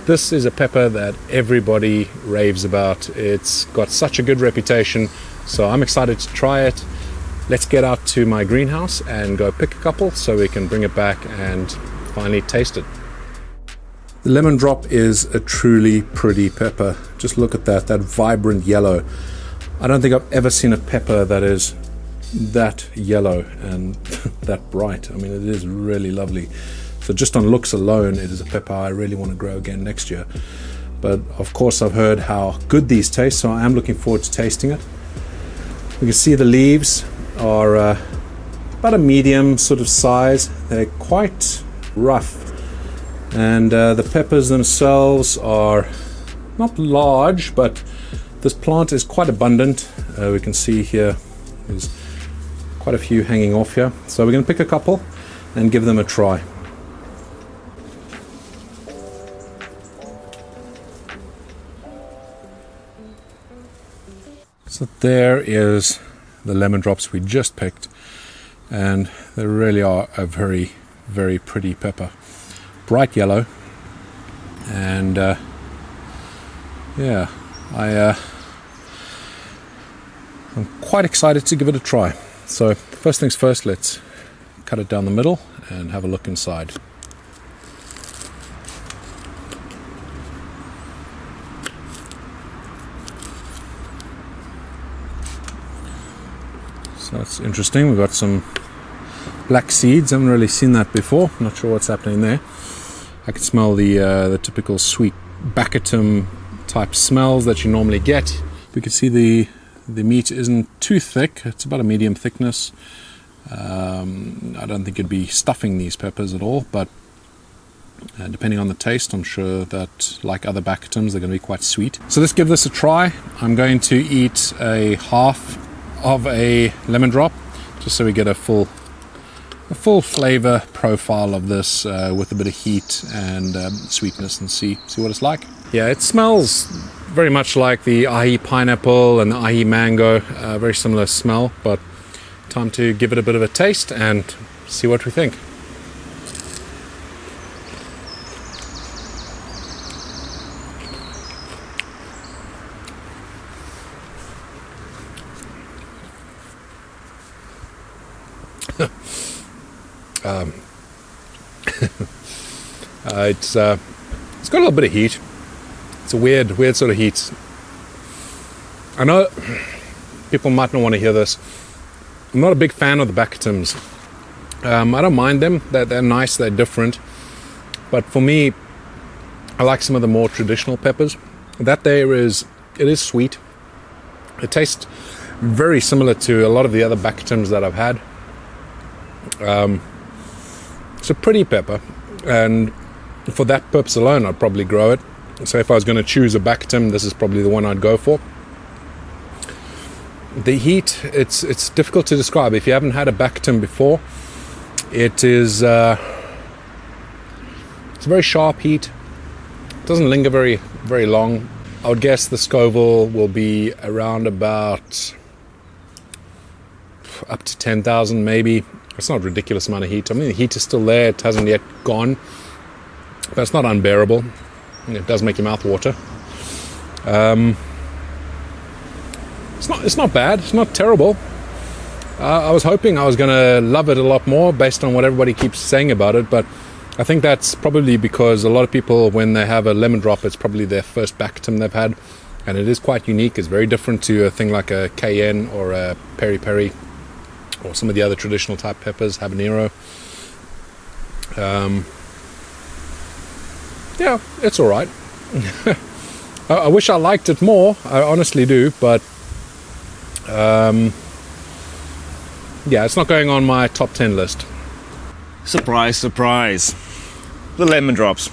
This is a pepper that everybody raves about. It's got such a good reputation, so I'm excited to try it. Let's get out to my greenhouse and go pick a couple so we can bring it back and finally taste it. The lemon drop is a truly pretty pepper. Just look at that vibrant yellow. I don't think I've ever seen a pepper that is that yellow and that bright. I mean, it is really lovely. So just on looks alone, it is a pepper I really want to grow again next year. But of course, I've heard how good these taste, so I am looking forward to tasting it. We can see the leaves are about a medium sort of size. They're quite rough. And the peppers themselves are not large, but this plant is quite abundant. We can see here there's quite a few hanging off here. So we're going to pick a couple and give them a try. So there is the lemon drops we just picked, and they really are a very, very pretty pepper. Bright yellow, and yeah, I'm quite excited to give it a try. So first things first, let's cut it down the middle and have a look inside. So that's interesting. We've got some black seeds. I haven't really seen that before. Not sure what's happening there. I can smell the typical sweet baccatum type smells that you normally get. We can see the meat isn't too thick. It's about a medium thickness. I don't think it'd be stuffing these peppers at all, but depending on the taste, I'm sure that, like other baccatums, they're going to be quite sweet. So let's give this a try. I'm going to eat a half of a lemon drop, just so we get a full flavor profile of this with a bit of heat and sweetness, and see what it's like. Yeah, it smells very much like the ahi pineapple and the ahi mango, very similar smell, but time to give it a bit of a taste and see what we think. It's got a little bit of heat. It's a weird sort of heat. I know people might not want to hear this. I'm not a big fan of the baccatums. I don't mind them. They're nice. They're different. But for me, I like some of the more traditional peppers. It is sweet. It tastes very similar to a lot of the other baccatums that I've had. It's a pretty pepper, and for that purpose alone, I'd probably grow it. So if I was going to choose a baccatum, this is probably the one I'd go for. The heat, it's difficult to describe. If you haven't had a baccatum before, it is it's a very sharp heat. It doesn't linger very, very long. I would guess the Scoville will be around about up to 10,000 maybe. It's not a ridiculous amount of heat. I mean, the heat is still there. It hasn't yet gone, but it's not unbearable. It does make your mouth water. It's not bad. It's not terrible. I was hoping I was going to love it a lot more based on what everybody keeps saying about it, but I think that's probably because a lot of people, when they have a lemon drop, it's probably their first baccatum they've had, and it is quite unique. It's very different to a thing like a cayenne or a peri peri, or some of the other traditional type peppers, habanero. Yeah, it's all right. I wish I liked it more. I honestly do, but yeah, it's not going on my top 10 list. Surprise, surprise. The lemon drops.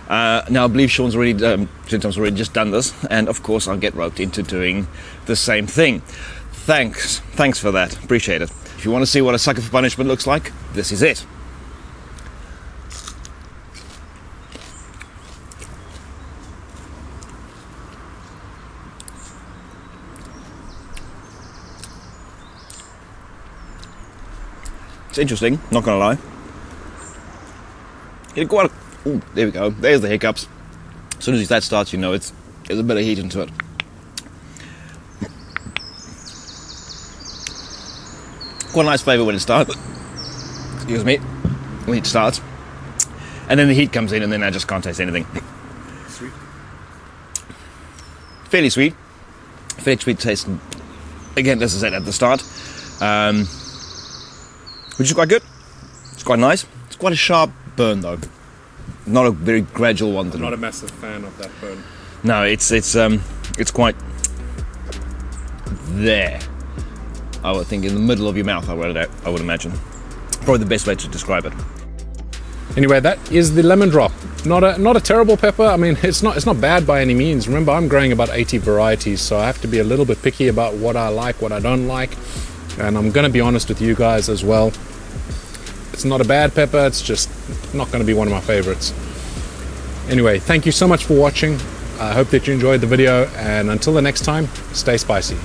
Now I believe Sean's already just done this, and of course I'll get roped into doing the same thing. Thanks for that. Appreciate it. If you want to see what a sucker for punishment looks like, this is it. It's interesting, not gonna lie. Ooh, there we go. There's the hiccups. As soon as that starts, you know there's a bit of heat into it. Quite a nice flavour when it starts. Excuse me. When it starts. And then the heat comes in and then I just can't taste anything. Sweet. Fairly sweet. Fairly sweet taste. Again, as I said at the start. Which is quite good. It's quite nice. It's quite a sharp burn though. Not a very gradual one. I'm not a massive fan of that burn. No, it's quite there. I would think in the middle of your mouth. I would imagine. Probably the best way to describe it. Anyway, that is the lemon drop. Not a terrible pepper. I mean, it's not bad by any means. Remember, I'm growing about 80 varieties, so I have to be a little bit picky about what I like, what I don't like. And I'm going to be honest with you guys as well. It's not a bad pepper, it's just not going to be one of my favorites. Anyway, thank you so much for watching. I hope that you enjoyed the video, and until the next time, stay spicy.